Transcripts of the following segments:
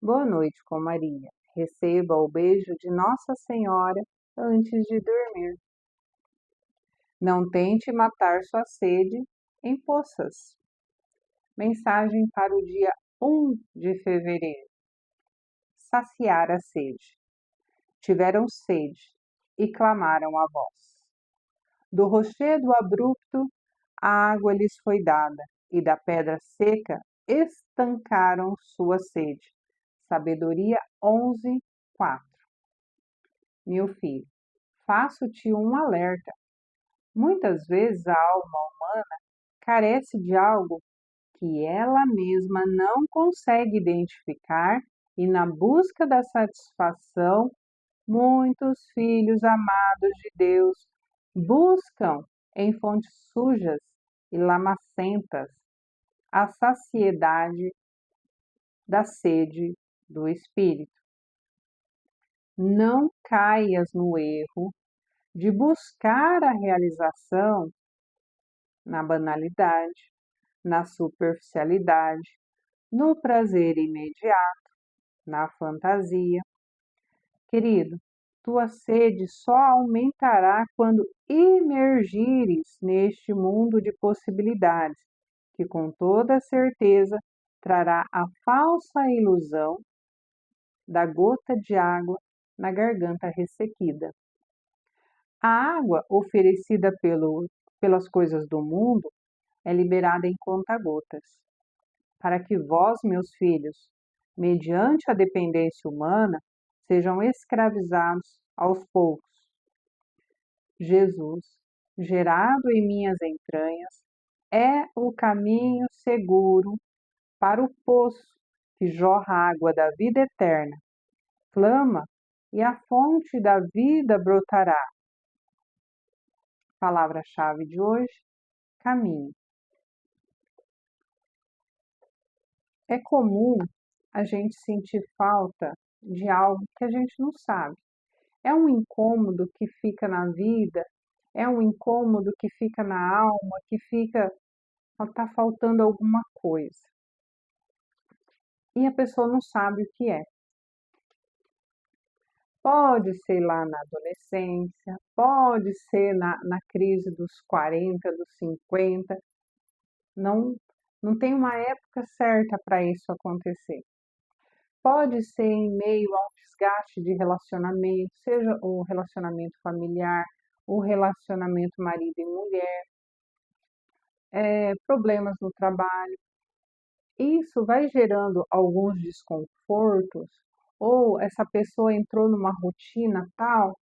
Boa noite com Maria. Receba o beijo de Nossa Senhora antes de dormir. Não tente matar sua sede em poças. Mensagem para o dia 1 de fevereiro. Saciar a sede. Tiveram sede e clamaram a voz. Do rochedo abrupto, a água lhes foi dada, e da pedra seca estancaram sua sede. Sabedoria 11:4. Meu filho, faço-te um alerta. Muitas vezes a alma humana carece de algo que ela mesma não consegue identificar e, na busca da satisfação, muitos filhos amados de Deus buscam em fontes sujas e lamacentas a saciedade da sede do Espírito. Não caias no erro de buscar a realização na banalidade, na superficialidade, no prazer imediato, na fantasia. Querido, tua sede só aumentará quando imergires neste mundo de possibilidades, que com toda certeza trará a falsa ilusão da gota de água na garganta ressequida. A água oferecida pelas coisas do mundo é liberada em conta-gotas, para que vós, meus filhos, mediante a dependência humana, sejam escravizados aos poucos. Jesus, gerado em minhas entranhas, é o caminho seguro para o poço que jorra água da vida eterna. Clama e a fonte da vida brotará. Palavra-chave de hoje: caminho. É comum a gente sentir falta de algo que a gente não sabe. É um incômodo que fica na vida, é um incômodo que fica na alma, está faltando alguma coisa. E a pessoa não sabe o que é. Pode ser lá na adolescência, pode ser na crise dos 40, dos 50. Não, não tem uma época certa para isso acontecer. Pode ser em meio a um desgaste de relacionamento, seja o relacionamento familiar, o relacionamento marido e mulher, problemas no trabalho. Isso vai gerando alguns desconfortos, ou essa pessoa entrou numa rotina tal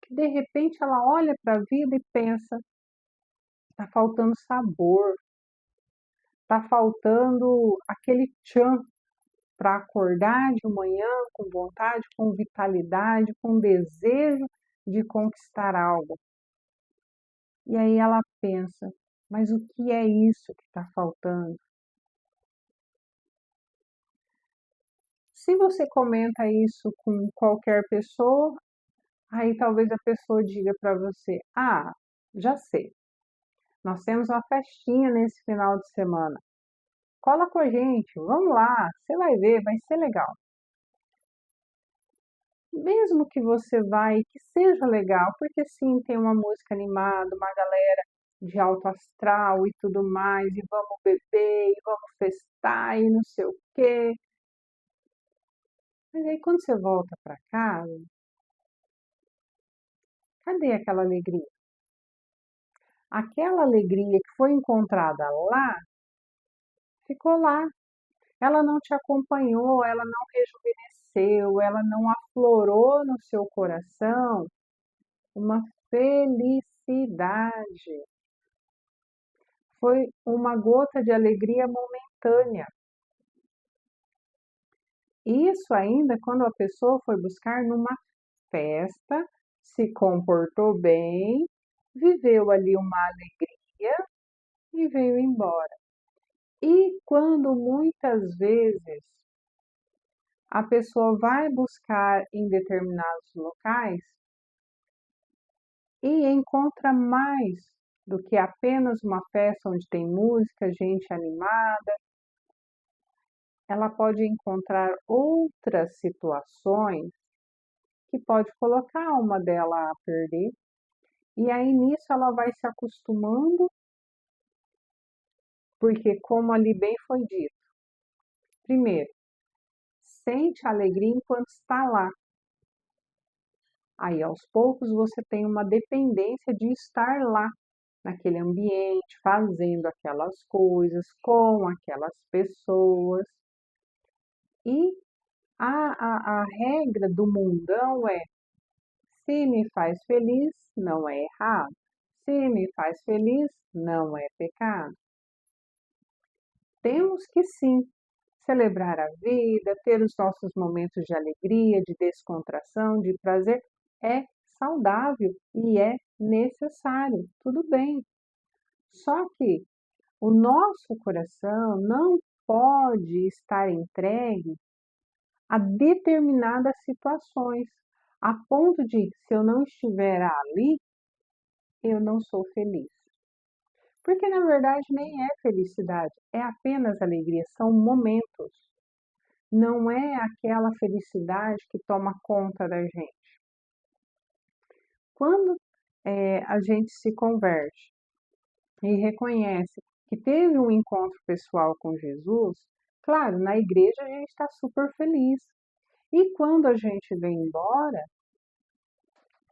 que de repente ela olha para a vida e pensa: está faltando sabor, está faltando aquele tchan para acordar de manhã com vontade, com vitalidade, com desejo de conquistar algo. E aí ela pensa: mas o que é isso que está faltando? Se você comenta isso com qualquer pessoa, aí talvez a pessoa diga para você: ah, já sei, nós temos uma festinha nesse final de semana. Cola com a gente, vamos lá, você vai ver, vai ser legal. Mesmo que você vai, que seja legal, porque sim, tem uma música animada, uma galera de alto astral e tudo mais, e vamos beber, e vamos festar, e não sei o quê. Mas aí quando você volta para casa, cadê aquela alegria? Aquela alegria que foi encontrada lá, ficou lá. Ela não te acompanhou, ela não rejuvenesceu, ela não aflorou no seu coração uma felicidade. Foi uma gota de alegria momentânea. Isso ainda quando a pessoa foi buscar numa festa, se comportou bem, viveu ali uma alegria e veio embora. E quando muitas vezes a pessoa vai buscar em determinados locais e encontra mais do que apenas uma festa onde tem música, gente animada, ela pode encontrar outras situações que pode colocar a alma dela a perder, e aí nisso ela vai se acostumando, porque como ali bem foi dito, primeiro, sente alegria enquanto está lá. Aí aos poucos você tem uma dependência de estar lá, naquele ambiente, fazendo aquelas coisas, com aquelas pessoas. E a regra do mundão é: se me faz feliz, não é errado. Se me faz feliz, não é pecado. Temos que sim celebrar a vida, ter os nossos momentos de alegria, de descontração, de prazer. É saudável e é necessário, tudo bem. Só que o nosso coração não pode estar entregue a determinadas situações, a ponto de, se eu não estiver ali, eu não sou feliz. Porque na verdade nem é felicidade, é apenas alegria, são momentos. Não é aquela felicidade que toma conta da gente. Quando a gente se converte e reconhece que teve um encontro pessoal com Jesus, claro, na igreja a gente está super feliz. E quando a gente vem embora,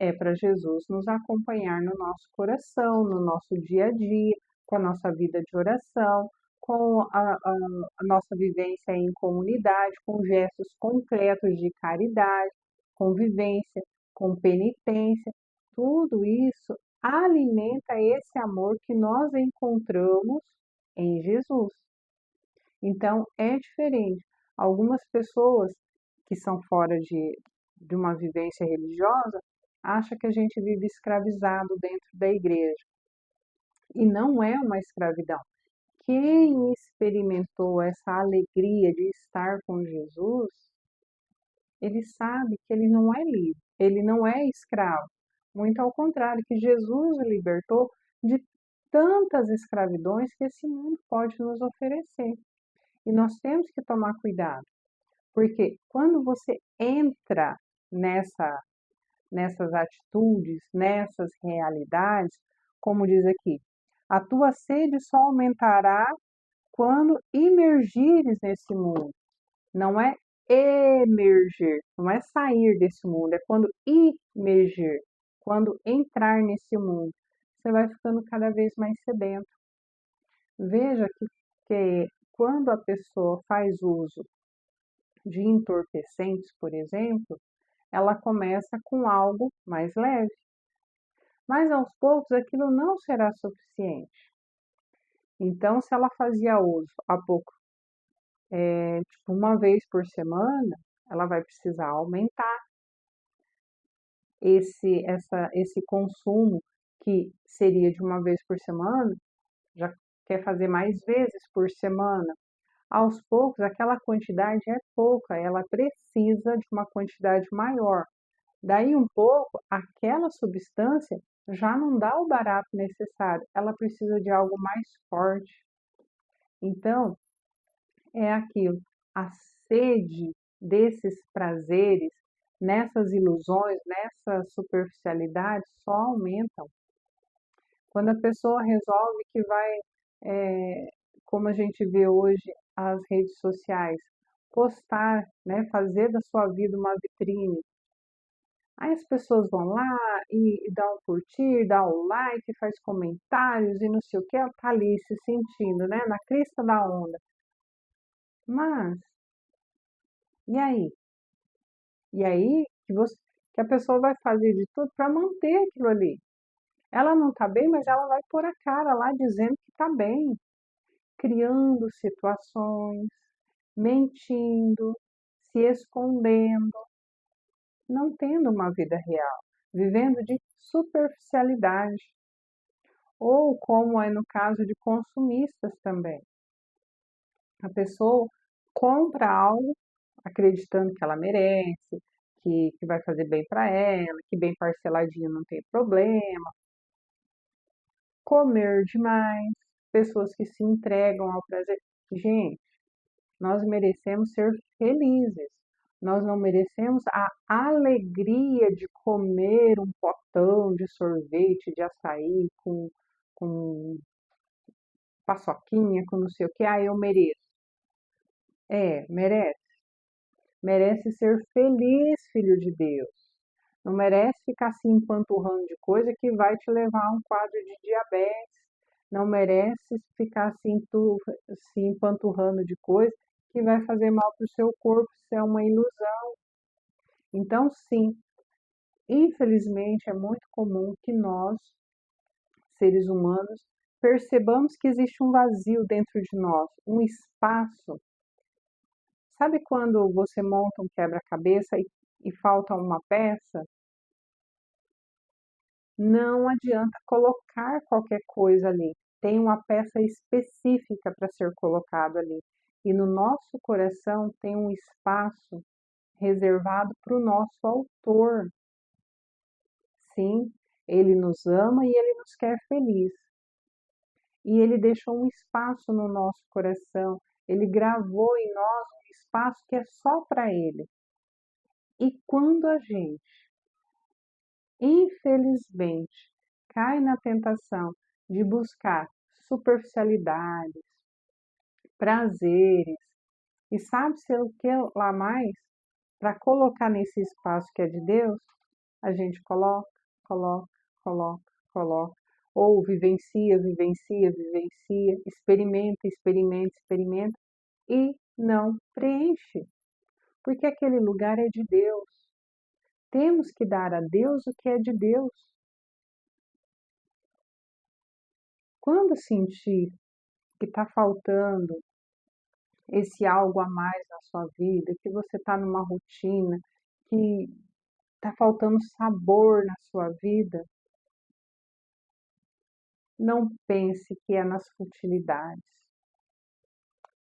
é para Jesus nos acompanhar no nosso coração, no nosso dia a dia, com a nossa vida de oração, com a nossa vivência em comunidade, com gestos concretos de caridade, convivência, com penitência. Tudo isso alimenta esse amor que nós encontramos em Jesus. Então, é diferente. Algumas pessoas que são fora de uma vivência religiosa acham que a gente vive escravizado dentro da igreja. E não é uma escravidão. Quem experimentou essa alegria de estar com Jesus, ele sabe que ele não é livre, ele não é escravo. Muito ao contrário, que Jesus o libertou de tantas escravidões que esse mundo pode nos oferecer. E nós temos que tomar cuidado, porque quando você entra nessas atitudes, nessas realidades, como diz aqui, a tua sede só aumentará quando imergires nesse mundo. Não é emergir, não é sair desse mundo, é quando imergir, quando entrar nesse mundo. Você vai ficando cada vez mais sedento. Veja que quando a pessoa faz uso de entorpecentes, por exemplo, ela começa com algo mais leve. Mas aos poucos aquilo não será suficiente. Então, se ela fazia uso há pouco, tipo uma vez por semana, ela vai precisar aumentar esse consumo, que seria de uma vez por semana, já quer fazer mais vezes por semana. Aos poucos, aquela quantidade é pouca, ela precisa de uma quantidade maior. Daí um pouco, aquela substância já não dá o barato necessário, ela precisa de algo mais forte. Então, é aquilo, a sede desses prazeres, nessas ilusões, nessas superficialidades, só aumentam. Quando a pessoa resolve que vai, é, como a gente vê hoje, as redes sociais, postar, né, fazer da sua vida uma vitrine. Aí as pessoas vão lá e dão um curtir, dá um like, faz comentários e não sei o que, ela tá ali se sentindo, né, na crista da onda. Mas, e aí? E aí que a pessoa vai fazer de tudo para manter aquilo ali. Ela não tá bem, mas ela vai pôr a cara lá dizendo que tá bem, criando situações, mentindo, se escondendo, não tendo uma vida real, vivendo de superficialidade. Ou como é no caso de consumistas também. A pessoa compra algo acreditando que ela merece, que vai fazer bem para ela, que bem parceladinho não tem problema. Comer demais, pessoas que se entregam ao prazer. Gente, Nós merecemos ser felizes. Nós não merecemos a alegria de comer um potão de sorvete, de açaí, com paçoquinha, com não sei o que. Ah, eu mereço. Merece. Merece ser feliz, filho de Deus. Não merece ficar se empanturrando de coisa que vai te levar a um quadro de diabetes. Não merece ficar se empanturrando de coisa que vai fazer mal para o seu corpo, isso é uma ilusão. Então, sim, infelizmente é muito comum que nós, seres humanos, percebamos que existe um vazio dentro de nós, um espaço. Sabe quando você monta um quebra-cabeça e falta uma peça? Não adianta colocar qualquer coisa ali. Tem uma peça específica para ser colocado ali. E no nosso coração tem um espaço reservado para o nosso autor. Sim, ele nos ama e ele nos quer feliz. E ele deixou um espaço no nosso coração. Ele gravou em nós um espaço que é só para ele. E quando a gente, infelizmente, cai na tentação de buscar superficialidades, prazeres e sabe-se o que lá mais, para colocar nesse espaço que é de Deus, a gente coloca, coloca, coloca, coloca, ou vivencia, vivencia, vivencia, experimenta, experimenta, experimenta e não preenche, porque aquele lugar é de Deus. Temos que dar a Deus o que é de Deus. Quando sentir que está faltando esse algo a mais na sua vida, que você está numa rotina, que está faltando sabor na sua vida, não pense que é nas futilidades.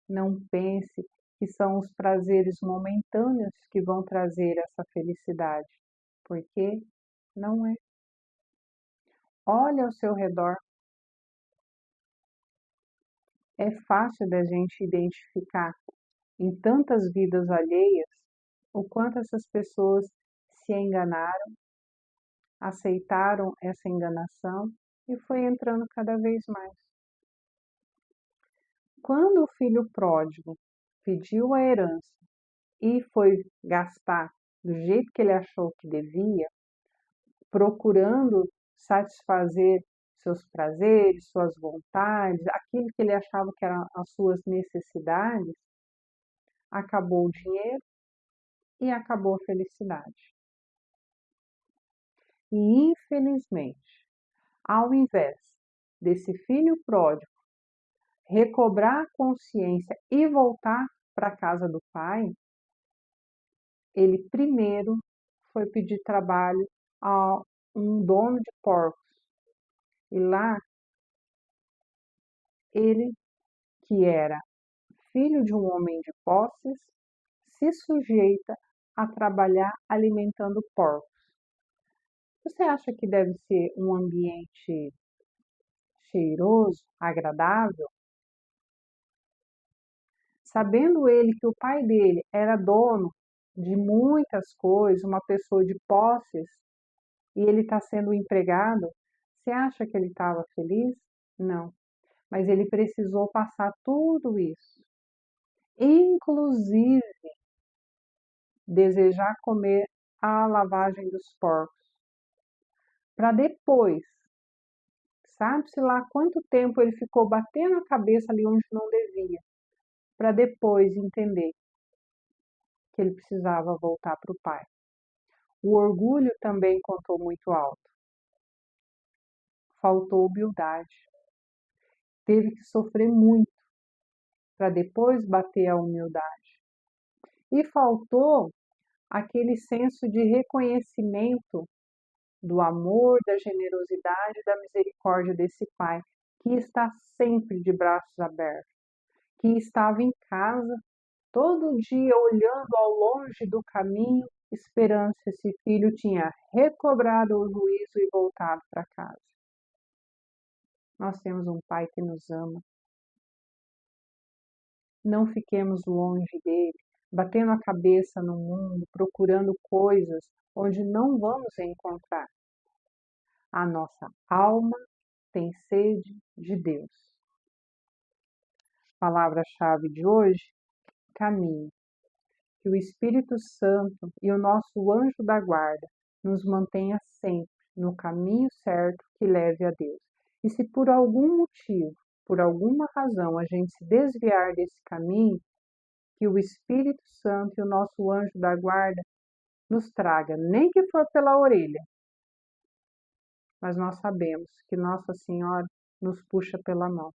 Não pense que são os prazeres momentâneos que vão trazer essa felicidade, porque não é. Olhe ao seu redor. É fácil da gente identificar em tantas vidas alheias o quanto essas pessoas se enganaram, aceitaram essa enganação e foi entrando cada vez mais. Quando o filho pródigo pediu a herança e foi gastar do jeito que ele achou que devia, procurando satisfazer seus prazeres, suas vontades, aquilo que ele achava que eram as suas necessidades, acabou o dinheiro e acabou a felicidade. E infelizmente, ao invés desse filho pródigo recobrar a consciência e voltar para a casa do pai, ele primeiro foi pedir trabalho a um dono de porcos. E lá, ele, que era filho de um homem de posses, se sujeita a trabalhar alimentando porcos. Você acha que deve ser um ambiente cheiroso, agradável? Sabendo ele que o pai dele era dono de muitas coisas, uma pessoa de posses, e ele está sendo empregado, você acha que ele estava feliz? Não. Mas ele precisou passar tudo isso, inclusive desejar comer a lavagem dos porcos, para depois, sabe-se lá quanto tempo ele ficou batendo a cabeça ali onde não devia, para depois entender que ele precisava voltar para o pai. O orgulho também contou muito alto. Faltou humildade. Teve que sofrer muito para depois bater a humildade. E faltou aquele senso de reconhecimento do amor, da generosidade, da misericórdia desse pai, que está sempre de braços abertos, que estava em casa todo dia olhando ao longe do caminho, esperando se esse filho tinha recobrado o juízo e voltado para casa. Nós temos um pai que nos ama. Não fiquemos longe dele, batendo a cabeça no mundo, procurando coisas onde não vamos encontrar. A nossa alma tem sede de Deus. Palavra-chave de hoje: caminho. Que o Espírito Santo e o nosso anjo da guarda nos mantenha sempre no caminho certo que leve a Deus. E se por algum motivo, por alguma razão, a gente se desviar desse caminho, que o Espírito Santo e o nosso anjo da guarda nos traga, nem que for pela orelha. Mas nós sabemos que Nossa Senhora nos puxa pela mão.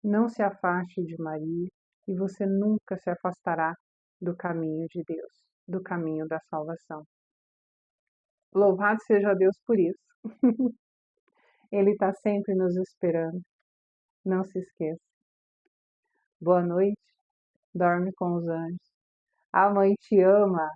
Não se afaste de Maria e você nunca se afastará do caminho de Deus, do caminho da salvação. Louvado seja Deus por isso. Ele está sempre nos esperando. Não se esqueça. Boa noite. Dorme com os anjos. A mãe te ama.